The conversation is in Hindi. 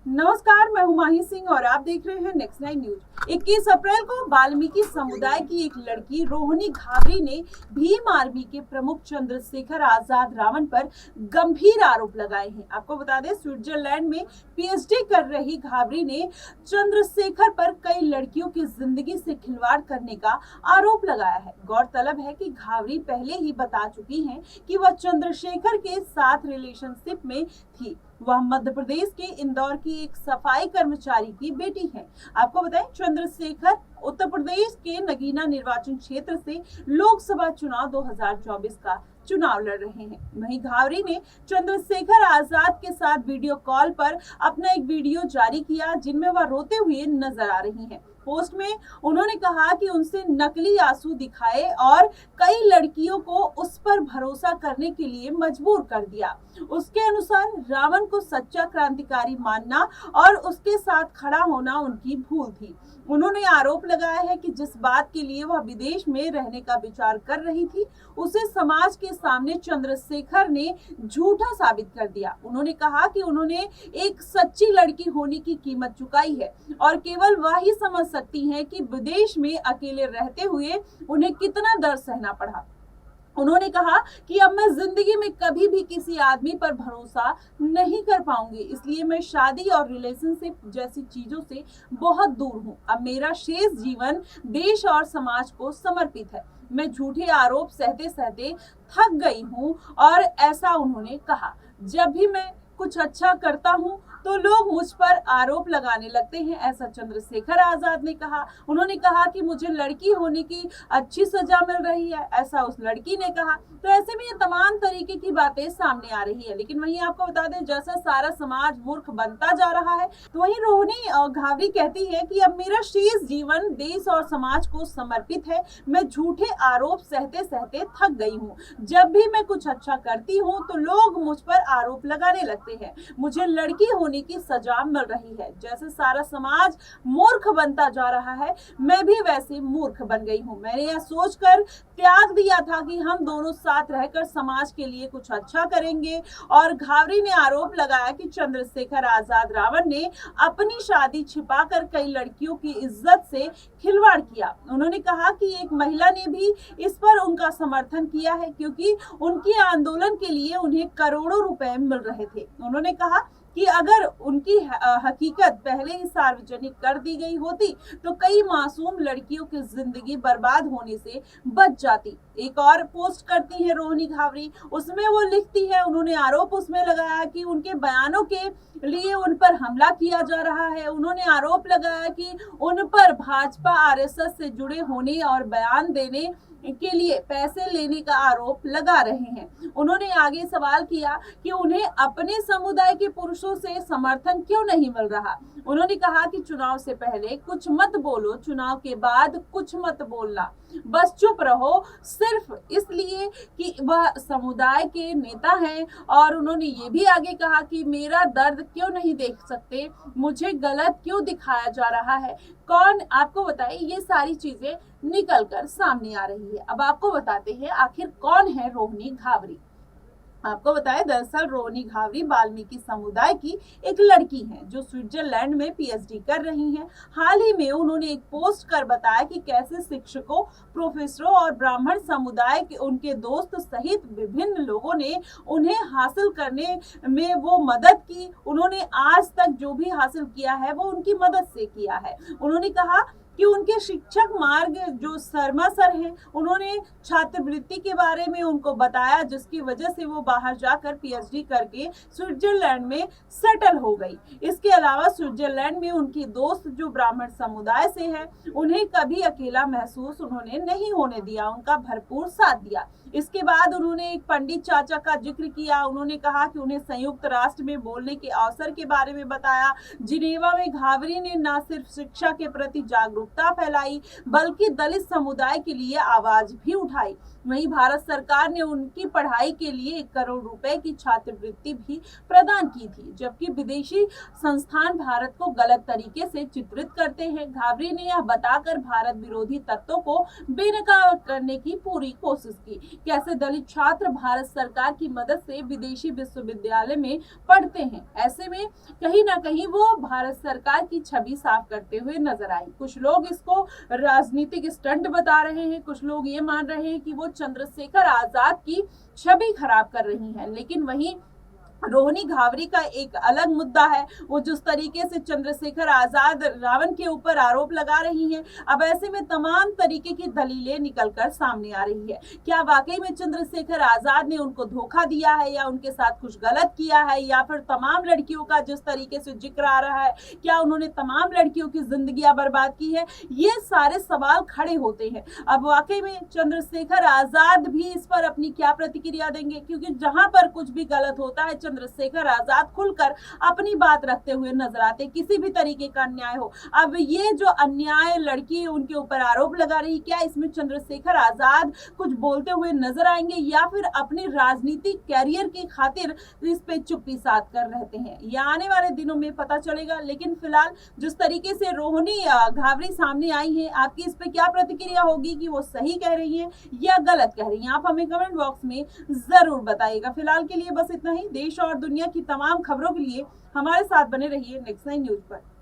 नमस्कार, मैं हूं माही सिंह और आप देख रहे हैं नेक्स्ट 9 न्यूज। 21 अप्रैल को वाल्मीकि समुदाय की एक लड़की रोहिणी घावरी ने भीम आर्मी के प्रमुख चंद्रशेखर आजाद रावण पर गंभीर आरोप लगाए हैं। आपको बता दें, स्विट्जरलैंड में पीएचडी कर रही घावरी ने चंद्रशेखर पर कई लड़कियों की जिंदगी से खिलवाड़ करने का आरोप लगाया है। गौरतलब है कि घावरी पहले ही बता चुकी हैं कि वह चंद्रशेखर के साथ रिलेशनशिप में थी। वह मध्य प्रदेश के इंदौर की एक सफाई कर्मचारी की बेटी है। आपको बताएं, चंद्रशेखर उत्तर प्रदेश के नगीना निर्वाचन क्षेत्र से लोकसभा चुनाव 2024 का चुनाव लड़ रहे हैं। वहीं घावरी ने चंद्रशेखर आजाद के साथ वीडियो कॉल पर अपना एक वीडियो जारी किया, जिनमें वह रोते हुए नजर आ रही हैं। पोस्ट में उन्होंने कहा कि उनसे नकली आंसू दिखाए और कई लड़कियों को उस पर भरोसा करने के लिए मजबूर कर दिया। उसके अनुसार रावण को सच्चा क्रांतिकारी मानना और उसके साथ खड़ा होना उनकी भूल थी। उन्होंने आरोप लगाया है कि जिस बात के लिए वह विदेश में रहने का विचार कर रही थी, उसे समाज के सामने चंद्रशेखर ने झूठा साबित कर दिया। उन्होंने कहा कि उन्होंने एक सच्ची लड़की होने की कीमत चुकाई है और केवल वह ही समझ सकती हैं कि विदेश में अकेले रहते हुए उन्हें कितना दर्द सहना पड़ा। उन्होंने कहा कि अब मैं जिंदगी में कभी भी किसी आदमी पर भरोसा नहीं कर पाऊंगी, इसलिए मैं शादी और रिलेशनशिप जैसी चीजों से बहुत दूर हूं। अब मेरा शेष जीवन देश और समाज को समर्पित है। मैं झूठे आरोप सहते सहते थक गई हूं। और ऐसा उन्होंने कहा, जब भी मैं कुछ अच्छा करता हूं तो लोग मुझ पर आरोप लगाने लगते हैं, ऐसा चंद्रशेखर आजाद ने कहा। उन्होंने कहा कि मुझे लड़की होने की अच्छी सजा मिल रही है, ऐसा उस लड़की ने कहा। तो ऐसे में ये तमाम तरीके की बातें सामने आ रही है। लेकिन वहीं आपको बता दें, जैसा सारा समाज मूर्ख बनता जा रहा है, तो वहीं रोहिणी घावरी कहती है कि अब मेरा शेष जीवन देश और समाज को समर्पित है। मैं झूठे आरोप सहते सहते थक गई हूँ। जब भी मैं कुछ अच्छा करती हूँ तो लोग मुझ पर आरोप लगाने लगते हैं। मुझे लड़की होने की सजा मिल रही है। जैसे सारा समाज मूर्ख बनता जा रहा है, मैं भी वैसे मूर्ख बन गई हूँ। मैंने यह सोचकर त्याग दिया था कि हम दोनों साथ रहकर समाज के लिए कुछ अच्छा करेंगे। और घावरी ने आरोप लगाया कि चंद्रशेखर आजाद रावण ने अपनी शादी छिपाकर कई लड़कियों की इज्जत से खिलवाड़ किया। उन्होंने कहा कि एक महिला ने भी इस पर उनका समर्थन किया है, क्योंकि उनके आंदोलन के लिए उन्हें करोड़ों रुपए मिल रहे थे। उन्होंने कहा कि अगर उनकी हकीकत पहले ही सार्वजनिक कर दी गई होती तो कई मासूम लड़कियों की जिंदगी बर्बाद होने से बच जाती। एक और पोस्ट करती है रोहिणी घावरी, उसमें वो लिखती है, उन्होंने आरोप उसमें लगाया कि उनके बयानों के लिए उन पर हमला किया जा रहा है। उन्होंने आरोप लगाया कि उन पर भाजपा आरएसएस से जुड़े होने और बयान देने के लिए पैसे लेने का आरोप लगा रहे हैं। उन्होंने आगे सवाल किया कि उन्हें अपने समुदाय के पुरुषों से समर्थन क्यों नहीं मिल रहा। उन्होंने कहा कि चुनाव से पहले कुछ मत बोलो, चुनाव के बाद कुछ मत बोलना, बस चुप रहो, सिर्फ इसलिए कि वह समुदाय के नेता हैं। और उन्होंने ये भी आगे कहा कि मेरा दर्द क्यों नहीं देख सकते, मुझे गलत क्यों दिखाया जा रहा है, कौन आपको बताए। ये सारी चीजें निकल कर सामने आ रही है। अब आपको बताते हैं आखिर कौन है रोहिणी घावरी। आपको बताएं, दरअसल रोहिणी घावरी वाल्मीकि समुदाय की एक लड़की है जो स्विट्जरलैंड में पीएचडी कर रही हैं। हाल ही में उन्होंने एक पोस्ट कर बताया कि कैसे शिक्षकों, प्रोफेसरों और ब्राह्मण समुदाय के उनके दोस्त सहित विभिन्न लोगों ने उन्हें हासिल करने में वो मदद की। उन्होंने आज तक जो भी हासिल किया है वो उनकी मदद से किया है। उन्होंने कहा कि उनके शिक्षक मार्ग जो शर्मा सर हैं, उन्होंने छात्रवृत्ति के बारे में उनको बताया, जिसकी वजह से वो बाहर जाकर पीएचडी करके स्विट्जरलैंड में सेटल हो गई। इसके अलावा स्विट्जरलैंड में उनकी दोस्त जो ब्राह्मण समुदाय से है, उन्हें कभी अकेला महसूस उन्होंने नहीं होने दिया, उनका भरपूर साथ दिया। इसके बाद उन्होंने एक पंडित चाचा का जिक्र किया। उन्होंने कहा कि उन्हें संयुक्त राष्ट्र में बोलने के अवसर के बारे में बताया। जिनेवा में घावरी ने न सिर्फ शिक्षा के प्रति जागरूक जागरूकता फैलाई, बल्कि दलित समुदाय के लिए आवाज भी उठाई। वहीं भारत सरकार ने उनकी पढ़ाई के लिए 1 करोड़ रुपए की छात्रवृत्ति भी प्रदान की थी, जबकि विदेशी संस्थान भारत को गलत तरीके से चित्रित करते हैं। घाघरी ने यह बताकर भारत विरोधी तत्वों को बेनकाब करने की पूरी कोशिश की। कैसे दलित छात्र भारत सरकार की मदद से विदेशी विश्वविद्यालय में पढ़ते हैं, ऐसे में कहीं ना कहीं वो भारत सरकार की छवि साफ करते हुए नजर आई। कुछ लोग इसको राजनीतिक स्टंट बता रहे हैं, कुछ लोग ये मान रहे हैं कि वो चंद्रशेखर आजाद की छवि खराब कर रही है, लेकिन वहीं रोहिणी घाघरी का एक अलग मुद्दा है। वो जिस तरीके से चंद्रशेखर आजाद रावण के ऊपर आरोप लगा रही हैं, अब ऐसे में तमाम तरीके की दलीलें निकलकर सामने आ रही है। क्या वाकई में चंद्रशेखर आजाद ने उनको धोखा दिया है या उनके साथ कुछ गलत किया है, या फिर तमाम लड़कियों का जिस तरीके से जिक्र आ रहा है, क्या उन्होंने तमाम लड़कियों की जिंदगियां बर्बाद की है? ये सारे सवाल खड़े होते हैं। अब वाकई में चंद्रशेखर आजाद भी इस पर अपनी क्या प्रतिक्रिया देंगे, क्योंकि जहां पर कुछ भी गलत होता है चंद्रशेखर आजाद खुलकर अपनी बात रखते हुए नजर आते, किसी भी तरीके का अन्याय हो। अब ये जो अन्याय लड़की उनके ऊपर आरोप लगा रही, क्या इसमें चंद्रशेखर आजाद कुछ बोलते हुए नजर आएंगे या फिर अपने राजनीतिक कैरियर की खातिर इस पे चुप्पी साध कर रहते हैं? ये आने वाले दिनों में पता चलेगा। लेकिन फिलहाल जिस तरीके से रोहिणी घाघरी सामने आई है, आपकी इस पे क्या प्रतिक्रिया होगी कि वो सही कह रही है या गलत कह रही है? आप हमें कमेंट बॉक्स में जरूर बताइएगा। फिलहाल के लिए बस इतना ही। देश और दुनिया की तमाम खबरों के लिए हमारे साथ बने रहिए नेक्स्ट 9 न्यूज पर।